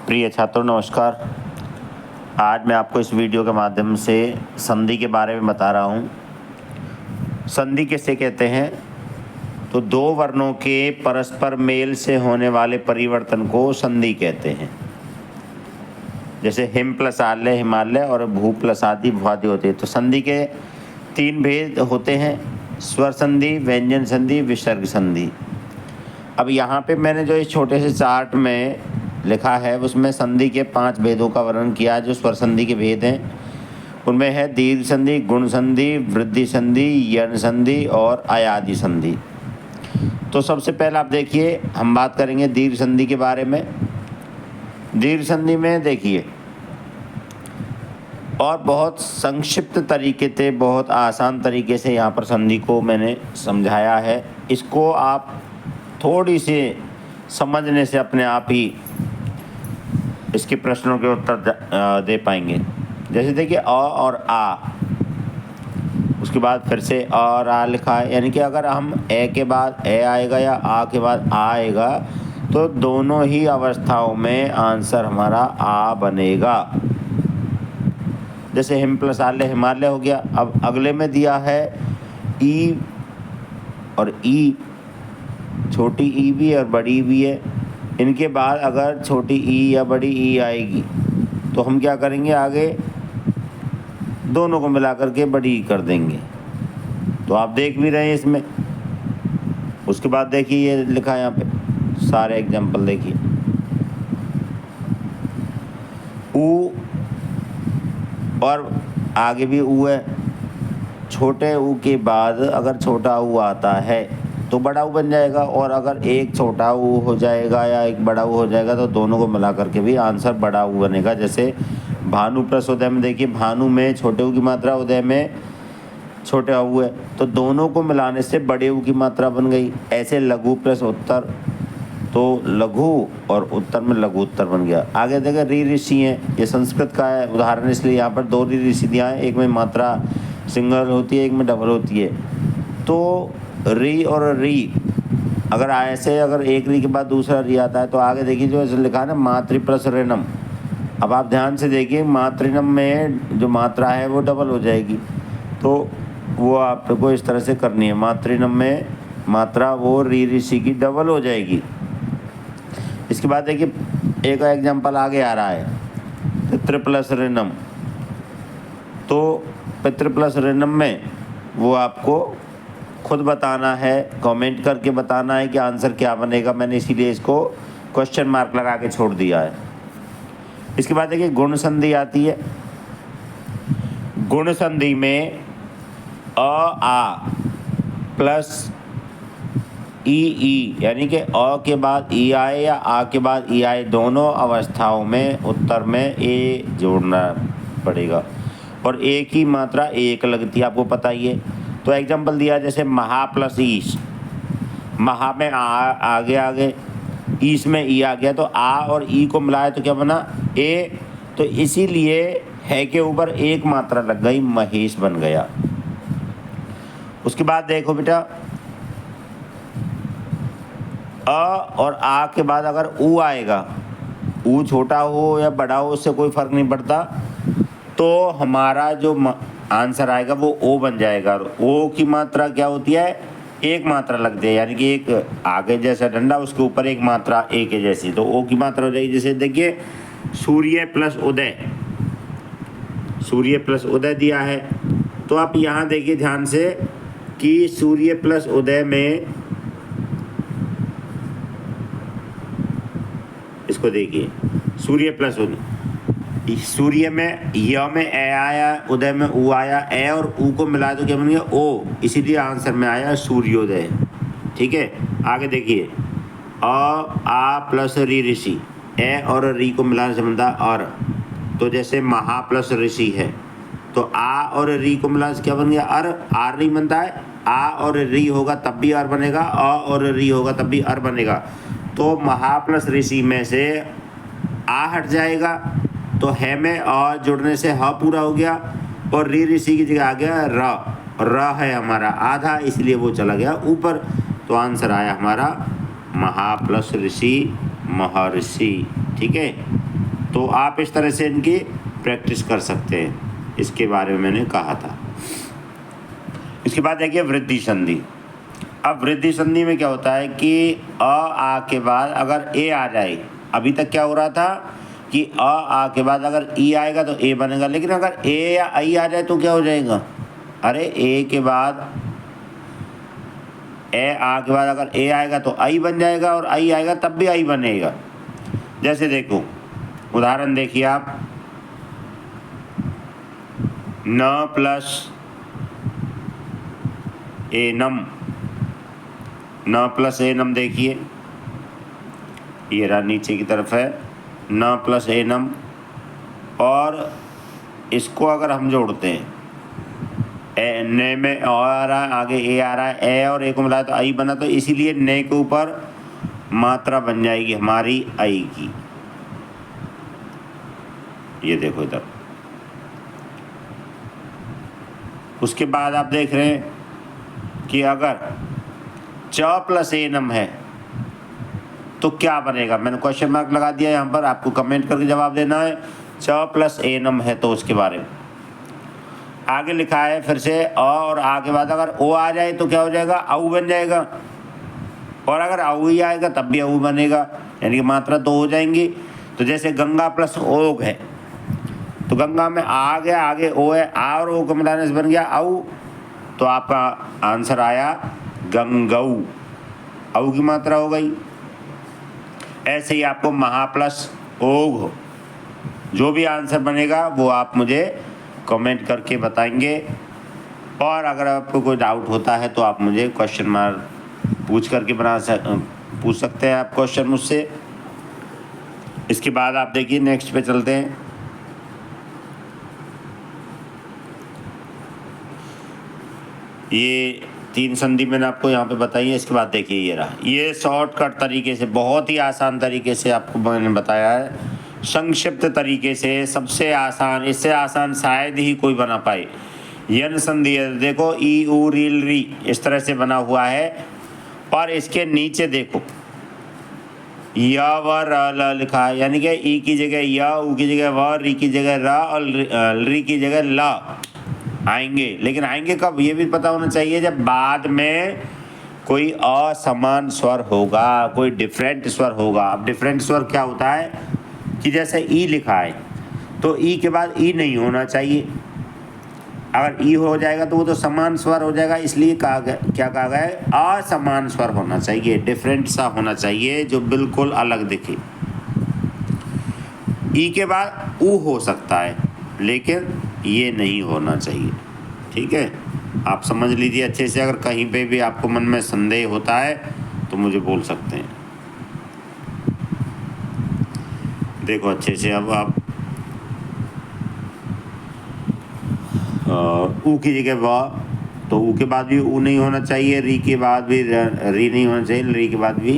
प्रिय छात्रों नमस्कार। आज मैं आपको इस वीडियो के माध्यम से संधि के बारे में बता रहा हूँ। संधि किसे कहते हैं? तो दो वर्णों के परस्पर मेल से होने वाले परिवर्तन को संधि कहते हैं। जैसे हिम प्लस आल्य हिमालय और भू प्लस आदि भुआदि होते हैं। तो संधि के तीन भेद होते हैं: स्वर संधि, व्यंजन संधि, विसर्ग संधि। अब यहाँ पे मैंने जो इस छोटे से चार्ट में लिखा है उसमें संधि के 5 भेदों का वर्णन किया है। जो स्वर संधि के भेद हैं उनमें है दीर्घ संधि, गुण संधि, वृद्धि संधि, यण संधि और अयादि संधि। तो सबसे पहले आप देखिए, हम बात करेंगे दीर्घ संधि के बारे में। दीर्घ संधि में देखिए, और बहुत संक्षिप्त तरीके से, बहुत आसान तरीके से यहाँ पर संधि को मैंने समझाया है। इसको आप थोड़ी सी समझने से अपने आप ही इसके प्रश्नों के उत्तर दे पाएंगे। जैसे देखिए अ और आ, उसके बाद फिर से अ और आ लिखा है, यानी कि अगर हम ए के बाद ए आएगा या आ के बाद आ आएगा तो दोनों ही अवस्थाओं में आंसर हमारा आ बनेगा। जैसे हिम प्लस आल्य हिमालय हो गया। अब अगले में दिया है ई और ई, छोटी ई भी और बड़ी ई भी है। इनके बाद अगर छोटी ई या बड़ी ई आएगी तो हम क्या करेंगे, आगे दोनों को मिलाकर के बड़ी ई कर देंगे। तो आप देख भी रहे हैं इसमें। उसके बाद देखिए ये लिखा है यहाँ पे, सारे एग्जाम्पल देखिए। ऊ और आगे भी ऊ है। छोटे ऊ के बाद अगर छोटा ऊ आता है तो बड़ा ऊ बन जाएगा, और अगर एक छोटा ऊ हो जाएगा या एक बड़ा ऊ हो जाएगा तो दोनों को मिला करके भी आंसर बड़ा ऊ बनेगा। जैसे भानु प्लस उदय में देखिए, भानु में छोटे ऊ की मात्रा, उदय में छोटा ऊ है, तो दोनों को मिलाने से बड़े ऊ की मात्रा बन गई। ऐसे लघु प्लस उत्तर, तो लघु और उत्तर में लघु उत्तर बन गया। आगे देखें री ऋषि हैं, ये संस्कृत का है उदाहरण, इसलिए यहाँ पर 2 री ऋषि दिया है। एक में मात्रा सिंगल होती है, एक में डबल होती है। तो री और री, अगर ऐसे अगर एक री के बाद दूसरा री आता है तो आगे देखिए जो ऐसे लिखा है ना, मातृ प्लस ऋणम। अब आप ध्यान से देखिए, मातृनम में जो मात्रा है वो डबल हो जाएगी, तो वो आपको इस तरह से करनी है। मातृनम में मात्रा वो री ऋषि की डबल हो जाएगी। इसके बाद देखिए एक एग्जाम्पल आगे आ रहा है, पितृ प्लस ऋणम। तो पितृ प्लस ऋणम में वो आपको खुद बताना है, कमेंट करके बताना है कि आंसर क्या बनेगा। मैंने इसीलिए इसको क्वेश्चन मार्क लगा के छोड़ दिया है। इसके बाद देखिए गुण संधि आती है। गुण संधि में अ आ प्लस ई, यानी कि अ के बाद ई आए या आ के बाद ई आए, दोनों अवस्थाओं में उत्तर में ए जोड़ना पड़ेगा, और ए की मात्रा एक लगती है, आपको पता ही है। तो एग्जाम्पल दिया जैसे महा प्लस ईश, महा में आगे ईश में ई आ गया, तो आ और ई को मिलाए तो क्या बना, ए। तो इसीलिए है के ऊपर एक मात्रा लग गई, महेश बन गया। उसके बाद देखो बेटा, अ और आ के बाद अगर ऊ आएगा, ऊ छोटा हो या बड़ा हो उससे कोई फर्क नहीं पड़ता, तो हमारा जो आंसर आएगा वो ओ बन जाएगा। ओ की मात्रा क्या होती है, एक मात्रा लगती है, यानी कि एक आगे जैसा डंडा उसके ऊपर एक मात्रा ए के जैसी, तो ओ की मात्रा हो जाएगी। जैसे देखिए सूर्य प्लस उदय, सूर्य प्लस उदय दिया है, तो आप यहाँ देखिए ध्यान से कि सूर्य प्लस उदय में, इसको देखिए सूर्य प्लस उदय, सूर्य में य में ए आया, उदय में ऊ आया, ए और ऊ को मिला तो क्या बन गया, ओ, इसीलिए आंसर में आया सूर्योदय। ठीक है, आगे देखिए आ प्लस री ऋषि, ए और री को मिलाने से बनता और, तो जैसे महा प्लस ऋषि है तो आ और री को मिलाने से क्या बन गया, अर। आर नहीं बनता है, आ और री होगा तब भी अर बनेगा, अ और री होगा तब भी अर बनेगा। तो महा प्लस ऋषि में से आ हट जाएगा, तो है में अ जुड़ने से ह पूरा हो गया, और री ऋषि की जगह आ गया र है हमारा आधा, इसलिए वो चला गया ऊपर। तो आंसर आया हमारा महा प्लस ऋषि, महर्षि। ठीक है। तो आप इस तरह से इनकी प्रैक्टिस कर सकते हैं, इसके बारे में मैंने कहा था। इसके बाद देखिए वृद्धि संधि। अब वृद्धि संधि में क्या होता है कि आ के बाद अगर ए आ जाए, अभी तक क्या हो रहा था कि आ के बाद अगर ई आएगा तो ए बनेगा, लेकिन अगर ए या आई आ जाए तो क्या हो जाएगा, अरे ए के बाद ए आ के बाद अगर ए आएगा तो आई बन जाएगा, और आई आएगा तब भी आई बनेगा। जैसे देखो उदाहरण देखिए आप, न प्लस एनम, न प्लस एनम देखिए ये रहा नीचे की तरफ है न प्लस एनम, और इसको अगर हम जोड़ते हैं ए ने में अ आ रहा है, आगे ए आ रहा है, ए और ए को मिलाया तो आई बना, तो इसीलिए ने के ऊपर मात्रा बन जाएगी हमारी आई की। ये देखो इधर। उसके बाद आप देख रहे हैं कि अगर च प्लस एनम है तो क्या बनेगा, मैंने क्वेश्चन मार्क लगा दिया यहाँ पर, आपको कमेंट करके जवाब देना है। च प्लस एनम है तो उसके बारे में आगे लिखा है फिर से अ और आ के बाद अगर ओ आ जाए तो क्या हो जाएगा, औ बन जाएगा, और अगर औ ही आएगा तब भी औ बनेगा, यानी कि मात्रा दो हो जाएंगी। तो जैसे गंगा प्लस ओग है तो गंगा में आ गया, आगे ओ है, आ और ओ को मिलाने से बन गया औ, तो आपका आंसर आया गंगऊ, औ की मात्रा हो गई। ऐसे ही आपको महा प्लस ओग हो, जो भी आंसर बनेगा वो आप मुझे कमेंट करके बताएंगे, और अगर आपको कोई डाउट होता है तो आप मुझे क्वेश्चन मार्क पूछ करके पूछ सकते हैं आप क्वेश्चन मुझसे। इसके बाद आप देखिए नेक्स्ट पे चलते हैं। ये 3 संधि मैंने आपको यहाँ पे बताई है। इसके बाद देखिए ये रहा, ये शॉर्टकट तरीके से, बहुत ही आसान तरीके से आपको मैंने बताया है, संक्षिप्त तरीके से, सबसे आसान, इससे आसान शायद ही कोई बना पाए। यन संधि है, देखो ई उ रील री इस तरह से बना हुआ है, और इसके नीचे देखो य व र ल लिखा है, यानी कि ई की जगह य, उ की जगह व, री की जगह र, और री की जगह ल आएंगे। लेकिन आएंगे कब, ये भी पता होना चाहिए, जब बाद में कोई असमान स्वर होगा, कोई डिफरेंट स्वर होगा। अब डिफरेंट स्वर क्या होता है कि जैसे ई लिखा है तो ई के बाद ई नहीं होना चाहिए, अगर ई हो जाएगा तो वो तो समान स्वर हो जाएगा, इसलिए कहा गया, क्या कहा गया है, असमान स्वर होना चाहिए, डिफरेंट सा होना चाहिए, जो बिल्कुल अलग दिखे। ई के बाद ऊ हो सकता है लेकिन ये नहीं होना चाहिए, ठीक है। आप समझ लीजिए अच्छे से, अगर कहीं पे भी आपको मन में संदेह होता है तो मुझे बोल सकते हैं। देखो अच्छे से, अब आप ऊ की जगह व, तो ऊ के बाद भी ऊ नहीं होना चाहिए, री के बाद भी री नहीं होना चाहिए, री के बाद भी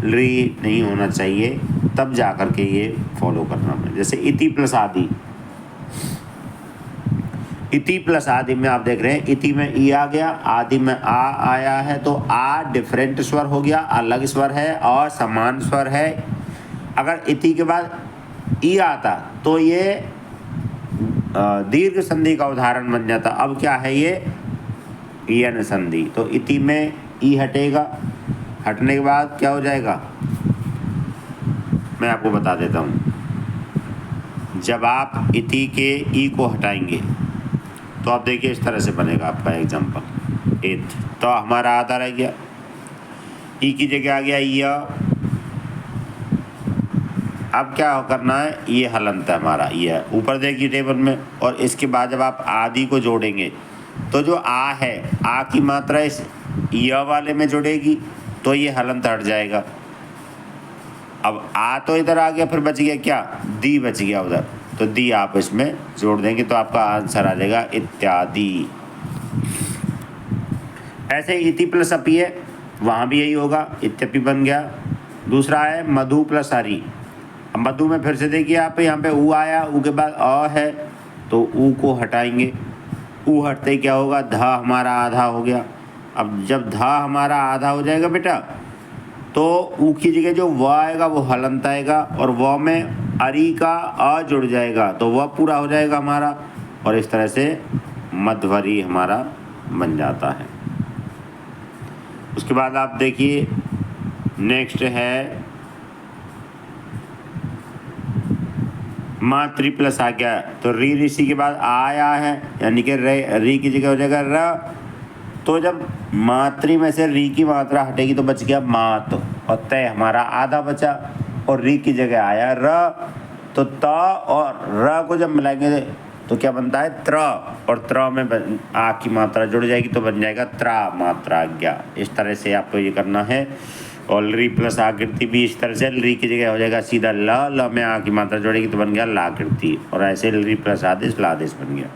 री नहीं होना चाहिए, तब जा कर के ये फॉलो करना है। जैसे इति प्लस आदि, इति प्लस आदि में आप देख रहे हैं, इति में ई आ गया, आदि में आ आया है, तो आ डिफरेंट स्वर हो गया, अलग स्वर है, और समान स्वर है। अगर इति के बाद ई आता तो ये दीर्घ संधि का उदाहरण बन जाता। अब क्या है ये, यन संधि, तो इति में ई हटेगा, हटने के बाद क्या हो जाएगा, मैं आपको बता देता हूँ। जब आप इति के ई को हटाएंगे तो आप देखिए इस तरह से बनेगा आपका एग्जाम्पल, एथ, तो हमारा आधा रह गया, ई की जगह आ गया य। अब क्या करना है, ये हलंत है हमारा, ये ऊपर देखिए टेबल में, और इसके बाद जब आप आदि को जोड़ेंगे तो जो आ है, आ की मात्रा इस य वाले में जुड़ेगी तो ये हलंत हट जाएगा। अब आ तो इधर आ गया, फिर बच गया क्या, दी बच गया उधर, तो दी आप इसमें जोड़ देंगे तो आपका आंसर आ जाएगा इत्यादि। ऐसे इति प्लस अपी है, वहाँ भी यही होगा, इत्यपि बन गया। दूसरा है मधु प्लस हरि। अब मधु में फिर से देखिए आप, यहाँ पे ऊ आया, ऊ के बाद अ है तो ऊ को हटाएंगे, ऊ हटते ही क्या होगा, ध हमारा आधा हो गया। अब जब ध हमारा आधा हो जाएगा बेटा, तो ऊ की जगह जो व आएगा वो हलंत आएगा और व में अरी का अ जुड़ जाएगा तो वह पूरा हो जाएगा हमारा, और इस तरह से मध्वरी हमारा बन जाता है। उसके बाद आप देखिए नेक्स्ट है मातृ प्लस आ गया, तो री ऋषि के बाद आया है, यानी कि री की जगह हो जाएगा र। तो जब मातृ में से री की मात्रा हटेगी तो बच गया मात, और तय हमारा आधा बचा, और री की जगह आया र, तो त और र को जब मिलाएंगे तो क्या बनता है त्र, और त्र में आ की मात्रा जुड़ जाएगी तो बन जाएगा त्रा मात्रा आज्ञा। इस तरह से आपको ये करना है। और री प्लस आकृति भी इस तरह से, री की जगह हो जाएगा सीधा ल में आ की मात्रा जोड़ेगी तो बन गया लाकृति, और ऐसे री प्लस आदेश लादेश बन गया।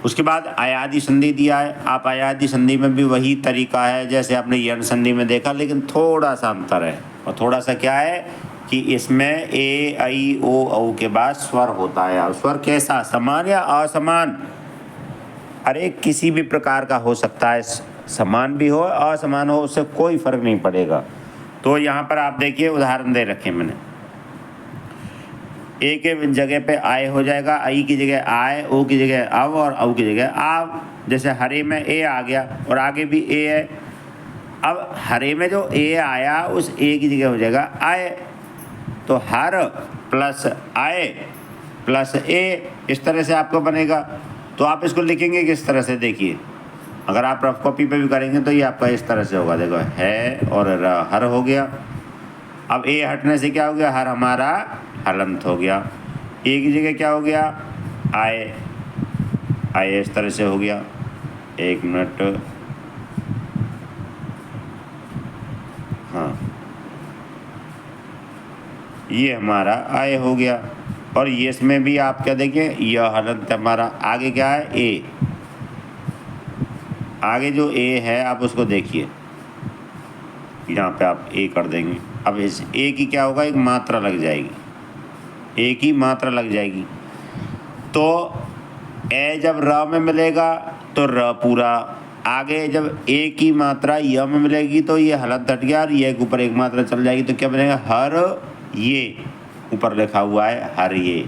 उसके बाद अयादि संधि दिया है। आप अयादि संधि में भी वही तरीका है जैसे आपने यण संधि में देखा, लेकिन थोड़ा सा अंतर है। और थोड़ा सा क्या है कि इसमें ए आई ओ औ के बाद स्वर होता है। और स्वर कैसा, समान या असमान? अरे किसी भी प्रकार का हो सकता है, समान भी हो असमान हो, उससे कोई फर्क नहीं पड़ेगा। तो यहाँ पर आप देखिए उदाहरण दे रखे मैंने, ए के जगह पे आय हो जाएगा, आई की जगह आय, ओ की जगह अव और अव की जगह आव। जैसे हरे में ए आ गया और आगे भी ए है। अब हरे में जो ए आया उस ए की जगह हो जाएगा आय, तो हर प्लस आय प्लस ए, इस तरह से आपको बनेगा। तो आप इसको लिखेंगे किस तरह से, देखिए अगर आप रफ कॉपी पे भी करेंगे तो ये आपका इस तरह से होगा। देखो है और हर हो गया। अब ए हटने से क्या हो गया, हर हमारा हलंत हो गया। ए की जगह क्या हो गया, आए, आए इस तरह से हो गया। एक मिनट, हाँ ये हमारा आय हो गया। और ये इसमें भी आप क्या देखिए, यह हलंत हमारा आगे क्या है ए, आगे जो ए है आप उसको देखिए, यहाँ पे आप ए कर देंगे। अब इस ए की क्या होगा, एक मात्रा लग जाएगी, ए की मात्रा लग जाएगी। तो ए जब र में मिलेगा तो र पूरा, आगे जब ए की मात्रा य में मिलेगी तो ये हलंत हट गया और ये के ऊपर एक मात्रा चल जाएगी तो क्या बनेगा, हर ये, ऊपर लिखा हुआ है हर ये।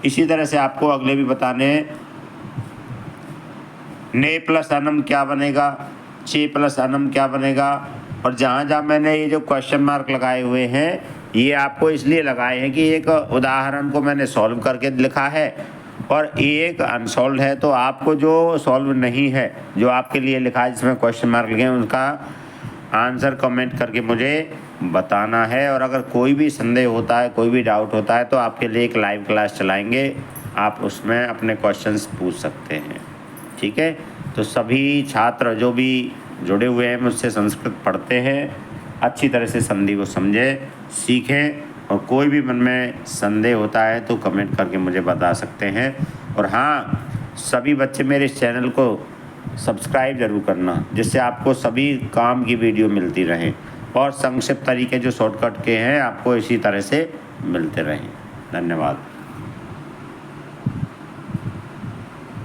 इसी तरह से आपको अगले भी बताने हैं। ने प्लस अनम क्या बनेगा, चे प्लस अनम क्या बनेगा। और जहाँ जहाँ मैंने ये जो क्वेश्चन मार्क लगाए हुए हैं ये आपको इसलिए लगाए हैं कि एक उदाहरण को मैंने सॉल्व करके लिखा है और एक अनसॉल्व है। तो आपको जो सॉल्व नहीं है, जो आपके लिए लिखा है जिसमें क्वेश्चन मार्क लिखे हैं, उनका आंसर कमेंट करके मुझे बताना है। और अगर कोई भी संदेह होता है, कोई भी डाउट होता है तो आपके लिए एक लाइव क्लास चलाएंगे, आप उसमें अपने क्वेश्चंस पूछ सकते हैं। ठीक है, तो सभी छात्र जो भी जुड़े हुए हैं मुझसे संस्कृत पढ़ते हैं, अच्छी तरह से संधि को समझें, सीखें। और कोई भी मन में संदेह होता है तो कमेंट करके मुझे बता सकते हैं। और हाँ, सभी बच्चे मेरे इस चैनल को सब्सक्राइब ज़रूर करना, जिससे आपको सभी काम की वीडियो मिलती रहें और संक्षिप्त तरीके जो शॉर्टकट के हैं आपको इसी तरह से मिलते रहें। धन्यवाद।